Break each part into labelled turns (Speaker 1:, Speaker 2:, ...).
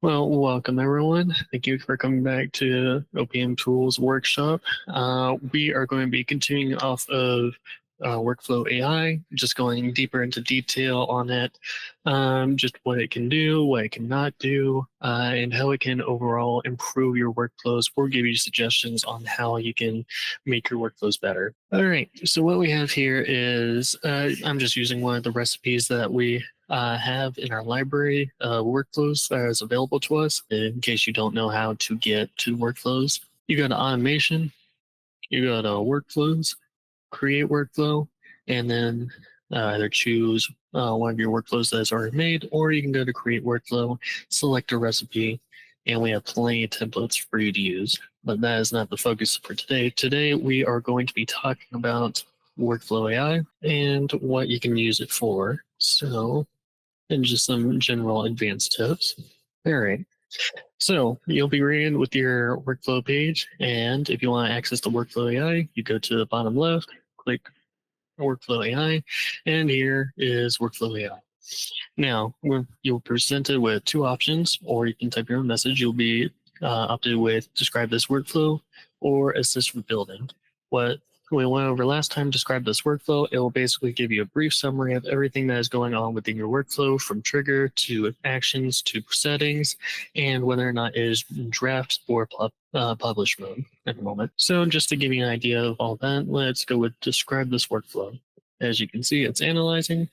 Speaker 1: Well, welcome everyone. Thank you for coming back to OPM Tools Workshop. We are going to be continuing off of Workflow AI, just going deeper into detail on it, just what it can do, what it cannot do, and how it can overall improve your workflows or give you suggestions on how you can make your workflows better. All right, so what we have here is, I'm just using one of the recipes that we have in our library workflows that is available to us in case you don't know how to get to workflows. You go to automation, you go to workflows, create workflow, and then either choose one of your workflows that's already made, or you can go to create workflow, select a recipe, and we have plenty of templates for you to use. But that is not the focus for today. Today, we are going to be talking about Workflow AI and what you can use it for. So and just some general advanced tips. All right. So you'll be reading with your workflow page. And if you want to access the workflow AI, you go to the bottom left, click workflow AI, and here is workflow AI. Now, you'll be presented with two options, or you can type your own message. You'll be opted with describe this workflow or assist with building. What we went over last time, describe this workflow. It will basically give you a brief summary of everything that is going on within your workflow, from trigger to actions to settings, and whether or not it is in draft or publish mode at the moment. So just to give you an idea of all that, let's go with describe this workflow. As you can see, it's analyzing.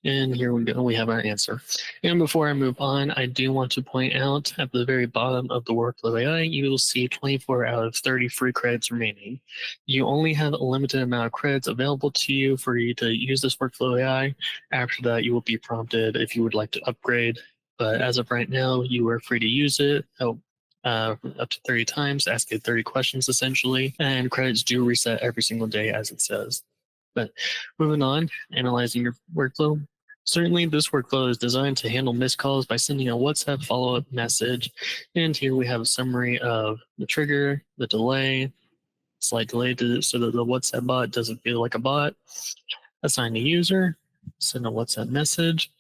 Speaker 1: And here we go, we have our answer. And before I move on, I do want to point out at the very bottom of the workflow AI, you will see 24 out of 30 free credits remaining. You only have a limited amount of credits available to you for you to use this workflow AI. After that, you will be prompted if you would like to upgrade. But as of right now, you are free to use it. Up to 30 times, ask it 30 questions essentially, and credits do reset every single day as it says. But moving on, analyzing your workflow. Certainly, this workflow is designed to handle missed calls by sending a WhatsApp follow-up message. And here we have a summary of the trigger, the delay, slight delay so that the WhatsApp bot doesn't feel like a bot. Assign a user, send a WhatsApp message,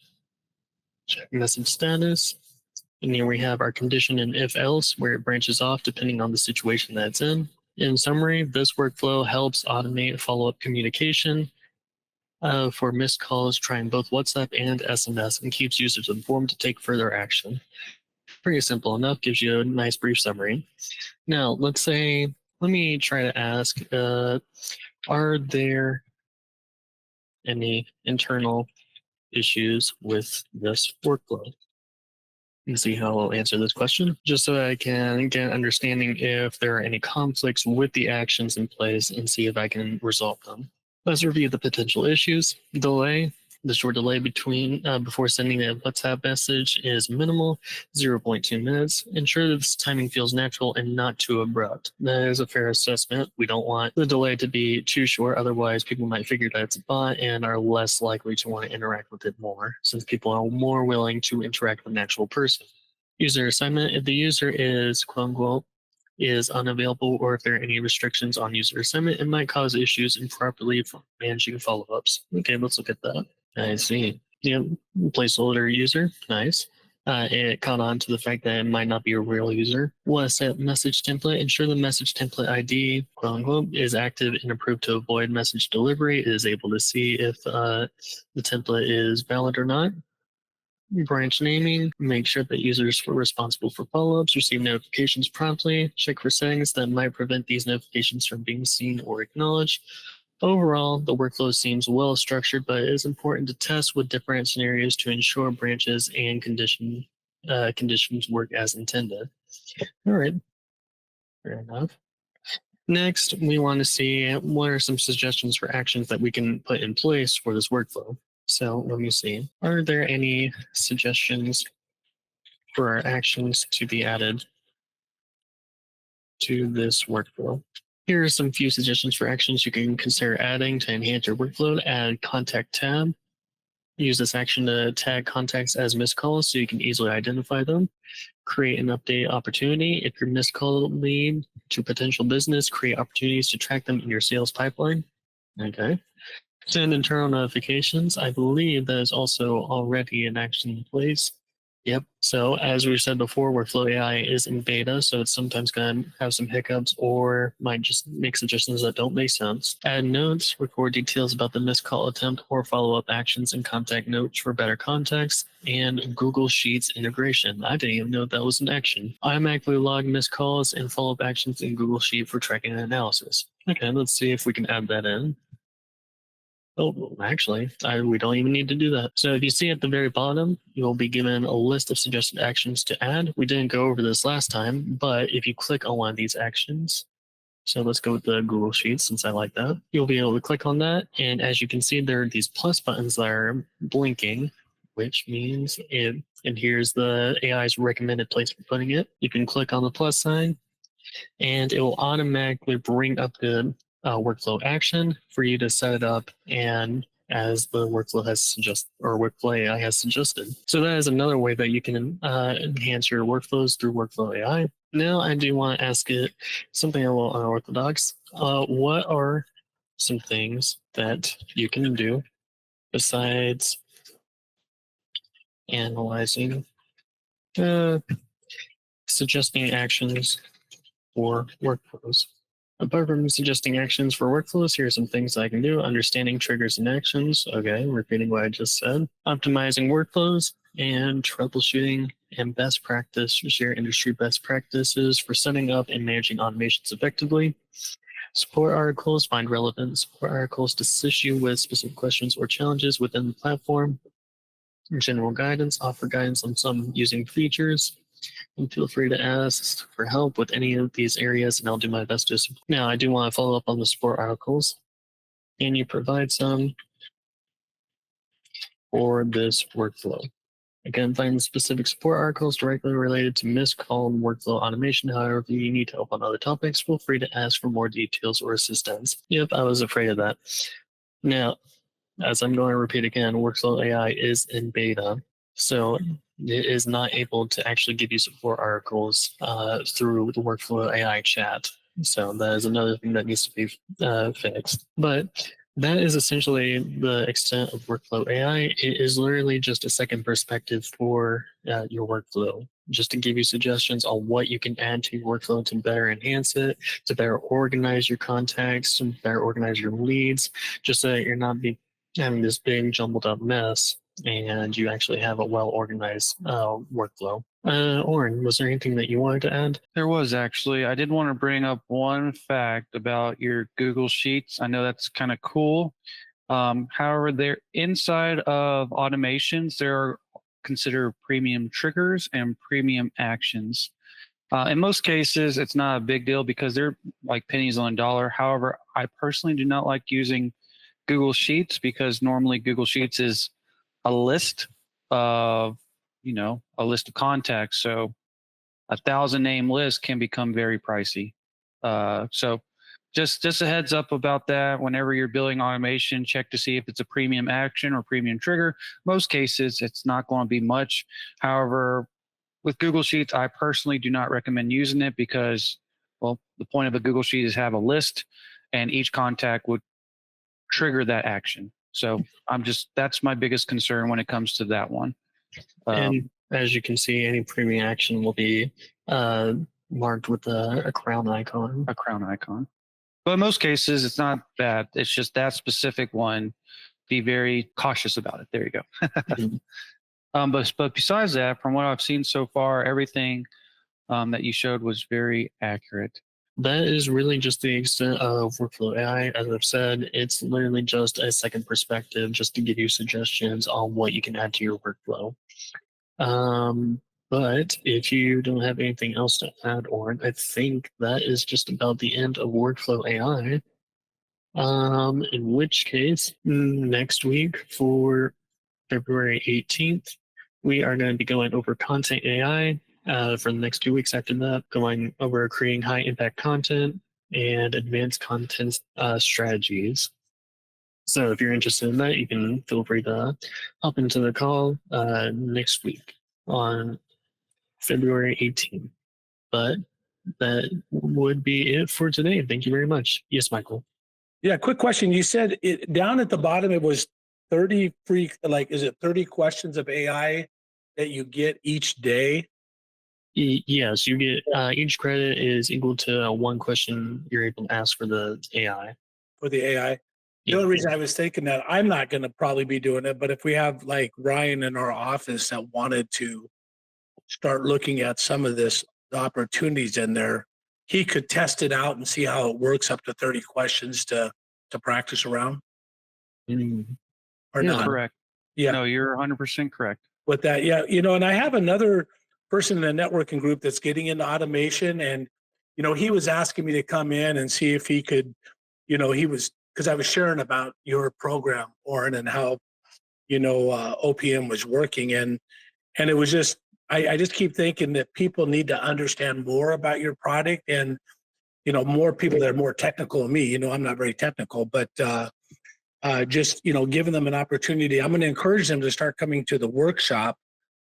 Speaker 1: check message status. And here we have our condition and if else, where it branches off depending on the situation that it's in. In summary, this workflow helps automate follow-up communication for missed calls, trying both WhatsApp and SMS, and keeps users informed to take further action. Pretty simple enough, gives you a nice brief summary. Now, let me try to ask, are there any internal issues with this workflow? And see how I'll answer this question, just so I can get an understanding if there are any conflicts with the actions in place and see if I can resolve them. Let's review the potential issues. Delay. The short delay between before sending a WhatsApp message is minimal, 0.2 minutes. Ensure that this timing feels natural and not too abrupt. That is a fair assessment. We don't want the delay to be too short, otherwise people might figure that it's a bot and are less likely to want to interact with it more, since people are more willing to interact with an actual person. User assignment. If the user is quote unquote is unavailable, or if there are any restrictions on user assignment, it might cause issues improperly for managing follow-ups. Okay, let's look at that. I see. Yeah, placeholder user, nice. It caught on to the fact that it might not be a real user. WhatsApp message template. Ensure the message template ID, quote unquote, is active and approved to avoid message delivery. It is able to see if the template is valid or not. Branch naming, make sure that users who are responsible for follow-ups receive notifications promptly. Check for settings that might prevent these notifications from being seen or acknowledged. Overall, the workflow seems well structured, but it is important to test with different scenarios to ensure branches and conditions work as intended. All right, fair enough. Next, we want to see what are some suggestions for actions that we can put in place for this workflow. So let me see. Are there any suggestions for our actions to be added to this workflow? Here are some few suggestions for actions you can consider adding to enhance your workflow. Add contact tab. Use this action to tag contacts as missed calls so you can easily identify them. Create an update opportunity. If your missed call lead to potential business, create opportunities to track them in your sales pipeline. Okay. Send internal notifications. I believe that is also already an action in place. Yep. So as we said before, Workflow AI is in beta, so it's sometimes going to have some hiccups or might just make suggestions that don't make sense. Add notes, record details about the missed call attempt or follow-up actions and contact notes for better context, and Google Sheets integration. I didn't even know that was an action. Automatically log missed calls and follow-up actions in Google Sheet for tracking and analysis. Okay, let's see if we can add that in. Oh, actually, we don't even need to do that. So if you see at the very bottom, you'll be given a list of suggested actions to add. We didn't go over this last time, but if you click on one of these actions, so let's go with the Google Sheets since I like that, you'll be able to click on that. And as you can see, there are these plus buttons that are blinking, which means and here's the AI's recommended place for putting it. You can click on the plus sign and it will automatically bring up the workflow action for you to set it up and as the workflow has suggested or workflow AI has suggested. So that is another way that you can enhance your workflows through workflow AI. Now I do want to ask it something a little unorthodox. What are some things that you can do besides analyzing, suggesting actions for workflows? Apart from suggesting actions for workflows, here are some things I can do. Understanding triggers and actions. Okay, repeating what I just said. Optimizing workflows and troubleshooting and best practice. Share industry best practices for setting up and managing automations effectively. Support articles. Find relevant support articles to assist you with specific questions or challenges within the platform. General guidance. Offer guidance on some using features. And feel free to ask for help with any of these areas, and I'll do my best to support. Now, I do want to follow up on the support articles. Can you provide some for this workflow? Again, find specific support articles directly related to missed call and workflow automation. However, if you need help on other topics, feel free to ask for more details or assistance. Yep, I was afraid of that. Now, as I'm going to repeat again, Workflow AI is in beta. So it is not able to actually give you support articles through the Workflow AI chat. So that is another thing that needs to be fixed. But that is essentially the extent of Workflow AI. It is literally just a second perspective for your workflow, just to give you suggestions on what you can add to your workflow to better enhance it, to better organize your contacts, to better organize your leads, just so that you're not having this big jumbled up mess and you actually have a well organized workflow. Oren, was there anything that you wanted to add?
Speaker 2: There was actually. I did want to bring up one fact about your Google Sheets. I know that's kind of cool. However, they're inside of automations, there are considered premium triggers and premium actions. In most cases, it's not a big deal because they're like pennies on a dollar. However, I personally do not like using Google Sheets because normally Google Sheets is a list of, a list of contacts. So 1,000 name list can become very pricey. So just a heads up about that. Whenever you're building automation, check to see if it's a premium action or premium trigger. Most cases, it's not going to be much. However, with Google Sheets, I personally do not recommend using it because, well, the point of a Google Sheet is have a list and each contact would trigger that action. So that's my biggest concern when it comes to that one.
Speaker 1: And as you can see, any premium action will be marked with a crown icon.
Speaker 2: A crown icon. But in most cases, it's not bad. It's just that specific one. Be very cautious about it. There you go.
Speaker 1: Mm-hmm.
Speaker 2: But besides that, from what I've seen so far, everything that you showed was very accurate.
Speaker 1: That is really just the extent of Workflow AI. As I've said, it's literally just a second perspective just to give you suggestions on what you can add to your workflow. But if you don't have anything else to add, Oren, I think that is just about the end of Workflow AI. In which case, next week for February 18th, we are going to be going over Content AI. For the next 2 weeks after that, going over creating high impact content and advanced content strategies. So if you're interested in that, you can feel free to hop into the call next week on February 18th. But that would be it for today. Thank you very much. Yes, Michael.
Speaker 3: Yeah, quick question. You said down at the bottom it was 30 free, like, is it 30 questions of AI that you get each day?
Speaker 1: Yes, you get each credit is equal to one question you're able to ask for the AI.
Speaker 3: For the AI. The
Speaker 1: Yeah.
Speaker 3: only reason I was thinking that, I'm not going to probably be doing it, but if we have like Ryan in our office that wanted to start looking at some of this, the opportunities in there, he could test it out and see how it works, up to 30 questions to practice around,
Speaker 1: Mm.
Speaker 3: or
Speaker 1: Yeah.
Speaker 3: not.
Speaker 2: Correct.
Speaker 3: Yeah.
Speaker 2: No, you're 100% correct.
Speaker 3: With that. Yeah. And I have another person in the networking group that's getting into automation, and, he was asking me to come in and see if he could, because I was sharing about your program, Orrin, and how, OPM was working. And it was just, I just keep thinking that people need to understand more about your product, and, more people that are more technical than me. I'm not very technical, but, just, giving them an opportunity. I'm going to encourage them to start coming to the workshop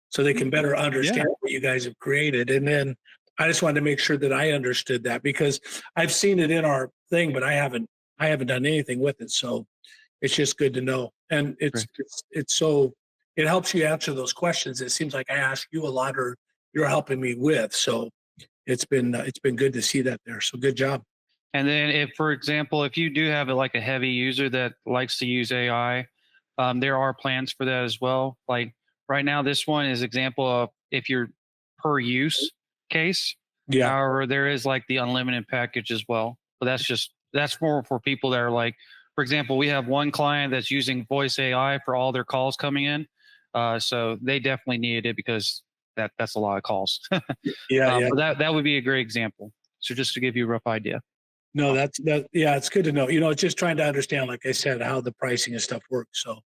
Speaker 3: so they can better understand what you guys have created. And then I just wanted to make sure that I understood that, because I've seen it in our thing, but I haven't done anything with it. So it's just good to know. And it's so, it helps you answer those questions. It seems like I ask you a lot, or you're helping me with. So it's been good to see that there. So good job.
Speaker 2: And then if, for example, if you do have like a heavy user that likes to use AI, there are plans for that as well. Like right now, this one is example of if you're per use case.
Speaker 3: Yeah.
Speaker 2: However, there is like the unlimited package as well. But that's more for people that are like, for example, we have one client that's using voice AI for all their calls coming in. So they definitely needed it because that's a lot of calls.
Speaker 3: Yeah.
Speaker 2: But that would be a great example. So just to give you a rough idea.
Speaker 3: No, yeah, it's good to know. It's just trying to understand, like I said, how the pricing and stuff works. So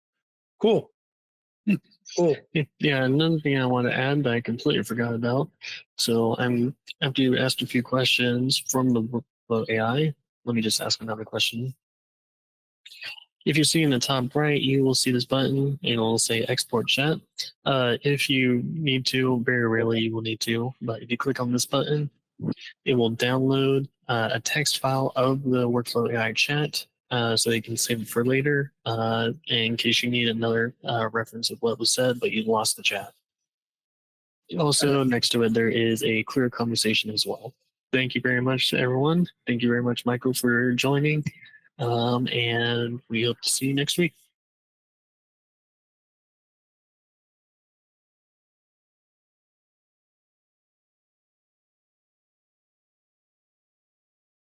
Speaker 3: cool. Cool.
Speaker 1: Yeah, another thing I want to add that I completely forgot about. So after you asked a few questions from the workflow AI, let me just ask another question. If you see in the top right, you will see this button and it will say export chat. If you need to, very rarely you will need to, but if you click on this button, it will download a text file of the workflow AI chat, so you can save it for later, in case you need another reference of what was said, but you lost the chat. Also, next to it, there is a clear conversation as well. Thank you very much to everyone. Thank you very much, Michael, for joining. And we hope to see you next week.